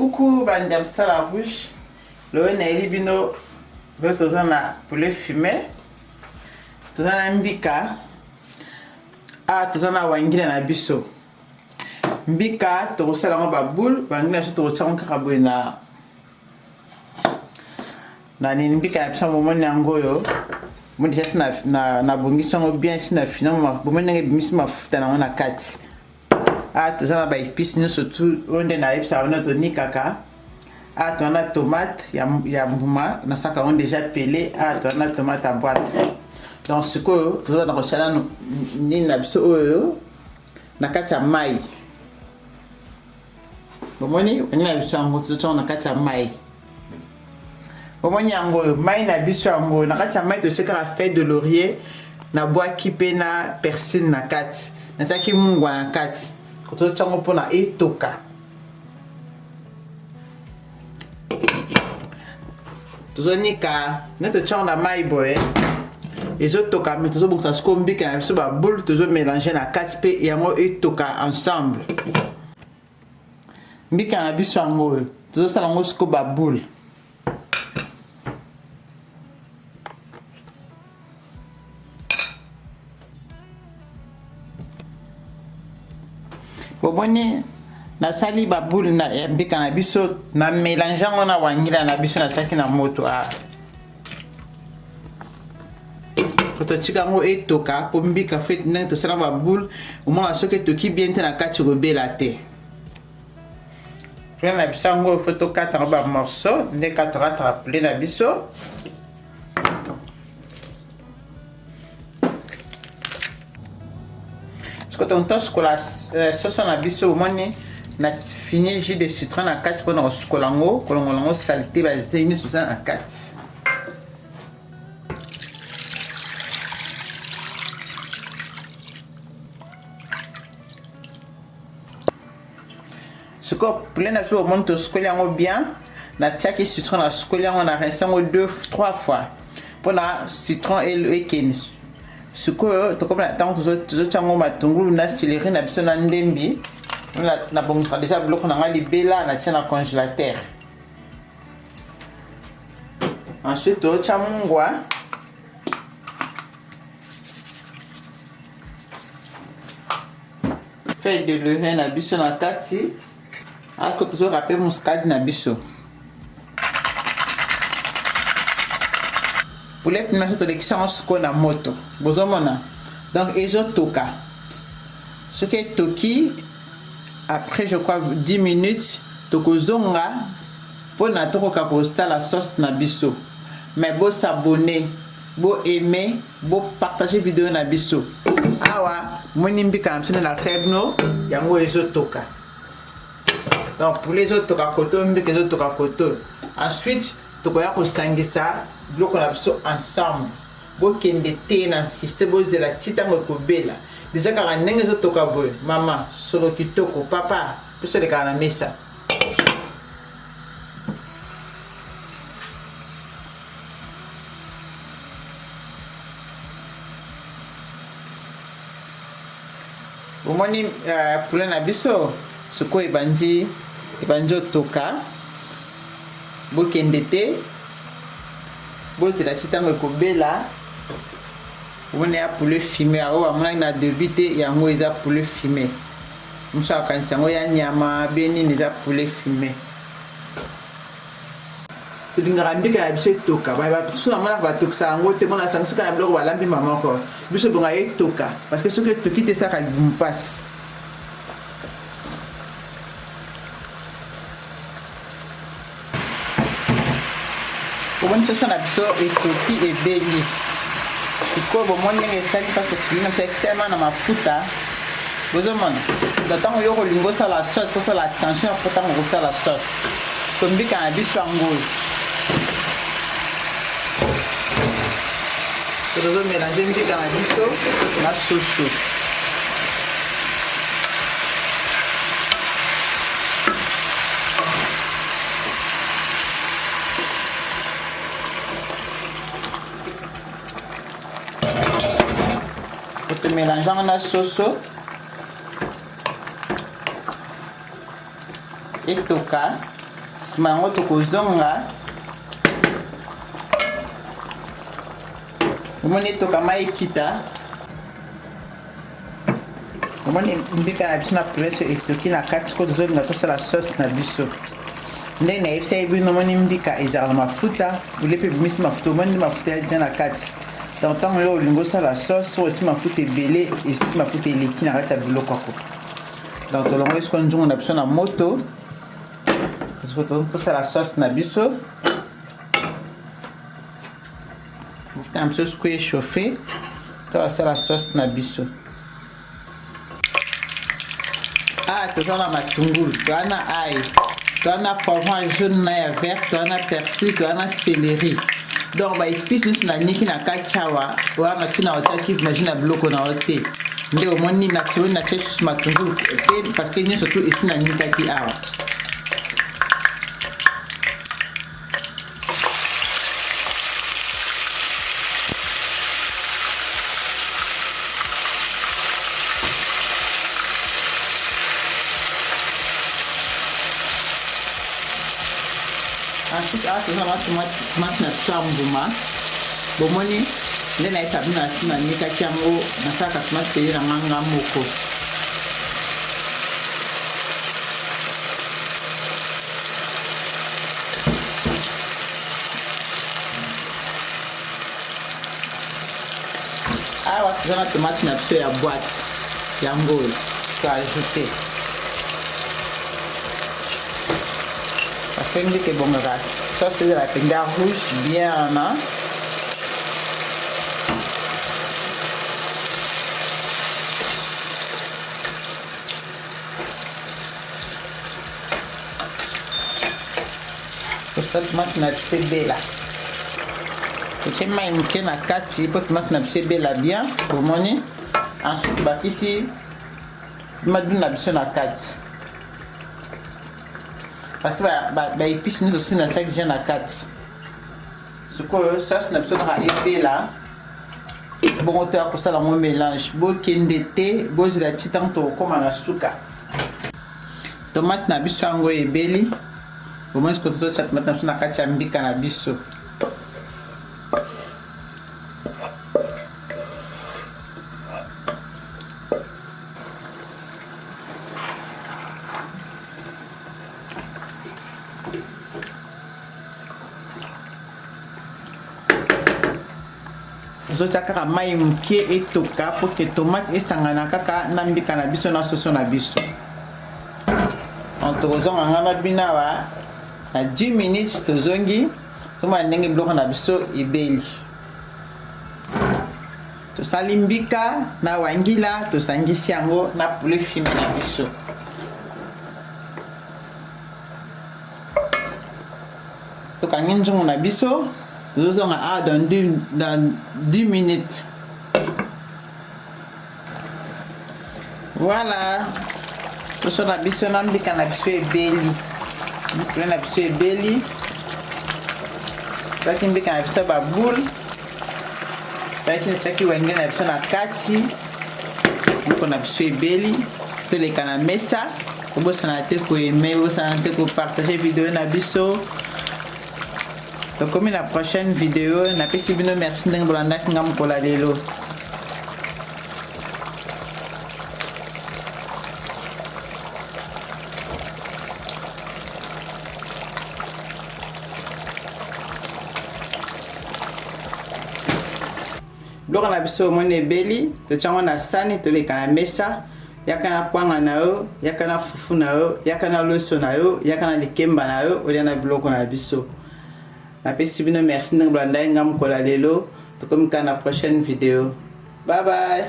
Coucou, Bandam Sala Rouge. Le Nailibino, votre zona poulet fumé. Tozana mbika. Ah, tozana wangila na biso. Mbika, torosala ngo baboule, wangila so torosala ngo karaboy na mbika na biso momoni yango yo. Mo déjà na bongisa ngo bien si na finalement momoni nge bimisi mafuta na ngo na kati. Ah, tozana ba épices nous surtout onde na epsa on to ni kaka. Ah, tu as tomate, il y a mbuma, na saka on déjà pelé. Ah, tu as tomate à boîte. Donc ce que tu vas rechercher ni na biso oyo na kati ya mai. Bomoni ni na biso ngo tso na kati ya mai. Bomoni yango mai na biso yango na kati ya mai to cheka feuille de laurier na bois kipe na persil na kati. Na taki mungwa na kati. Ko to chango pona etoka. Tozonika neto chona mai boy ezotoka mais tozo boksa skombi kana biso ba boule tozo mélanger na kati pe yango etoka ensemble mbika na biso yango tozo sala ngo sko ba boule boboni na sali ba boule na mbika na biso na mélanger ngo na wangila na biso na saki na moto a koto tika ngo etoka po mbika fait na to sala ba boule au moins soki toki bien te na kati robela te prendre na biso ngo photo 4 ba morceau nde 4 rappeler na biso quand on tosse la sauce na biso moni na fini jus de citron na kati pour na skolango kolongo salté basé ni sauce na kati ce que plein na biso monte skolango bien na tiaki citron na skolango na rinçango 2-3 fois pour na citron et le ekeni ce que tu comme tant que tu chango matungulu na céleri na biso na ndembi na bongisa déjà bloc na ngali bela na tia na congélateur ensuite tu chamungwa feuille de laurier na biso na kati ako tu rappel muscade na biso poulet na to l'excellence ko na moto bozomona donc ezotoka ce qui est toki après je crois 10 minutes tokozonga pour na tokoka ko la sauce na biso mais bo s'abonner bo aimer bo partager vidéo na biso awa moni mbika na biso na tebno yango ezotoka donc pour les autres toka koto mbika ezotoka koto ensuite tokoya ko sangisa bloc na biso ensemble bokende te na système bozela titango kobela déjà kaka ndenge ezotoka boye mama solo kitoko papa biso lekaka na mesa omoni poulet na biso soko ebandi otoka bokende te bozela titango ekobela on a poulet fumé awo amona na débité yango eza poulet fumé muso akanti yango ya nyama beni eza poulet fumé tudingara mbika na biso etoka ba so na mona ba toksa yango te mona sangsika na biloko balambi mama ko biso bonga etoka parce que soki toki te saka libumpasi on se sent l'absor et toki et béni. Si quoi bon mon nez est sali parce que c'est tellement dans ma fouta. Vous avez d'attendre yo lingo ça la sauce pour ça la tension pour tant on ça la sauce. Comme bi quand bi sango. Vous avez mélangé bi quand bi so la sauce. Mélangeant la sauce et toka sima yango tokozonga omoni toka mai ekita omoni mbika na biso na poulet etoki na kati sikoyo tozolinga tosala sauce na biso ndenge nayebisa bino omoni mbika ezalaka na mafuta bule mpe ebimisi mafuta omoni nde mafuta ya na kati donc ntango lelo olingi osala sauce soki oti mafuta ebele esi mafuta eleki na kati ya biloko ako donc tolongo esiko nzungu na biso na moto tosala sauce na biso mafuta na biso sikoyo échauffe tosala sauce na biso toza na matungulu toza na ail toza na poivron jaune na ya vert toza na persil toza na céleri donc baépice nyonso naniki na kati awa wana ntina otiaki imagine na biloko na yo te nde omoni nationi natia susu matungulu pe parce que nyonso tu esi nanikaki awa ensuite awa toza na tomate na biso ya mbuma bomoni nde nayesa bino na nsima nanikaki yango nasalaka tomate pele na manga moko awa toza na tomate na biso ya boite yango oyo toajoute parce que ndike ebongaka sauce ezala penga rouge bien na tosala tomate na biso ebela totie mai moke na kati mpo tomate na biso ebela bien omoni ensuite bakisi maduni na biso na kati parce que baépice nyonso osi natiaki dia na kati sikoyo sauce na biso kaka ebela bongo toya kosala yango mélange bokende te bozela ti ntango tokokóma na suka tomate na biso yango ebeli omoni sikoyo tozotia tomate na biso na kati ya mbika na biso tozotia kaka mai moke etoka po ke tomate esangana kaka na mbika na biso na soso na biso tokozonga nga na bino awa na 10 minutes tozongi tomona ndenge biloko na biso ebeli tosali mbika na wangila tosangisi yango na poulet fumé na biso tokangi nzungu na biso tozozonga awa dans 10 minutes voilà soso na biso na mbika na biso ebeli poulet na biso ebeli toaki mbika na biso baboule toaki wenge na biso na kati mbiko na biso ebeli toleka na mesa kobosana te koaime bosana te kopartage video na biso tokomi na prochaine vidéo napesi bino merci ndenge bolandaki nga mokola lelo biloko na biso omoni ebeli totiango na sani toleka na mesa yaka na kwanga na yo yaka na fufu na yo yaka na loso na yo yaka na likemba na yo olia na biloko na biso napesi bino merci ndenge bolandaki nga mokola lelo tokomi kaka na prochaine vidéo bye bye.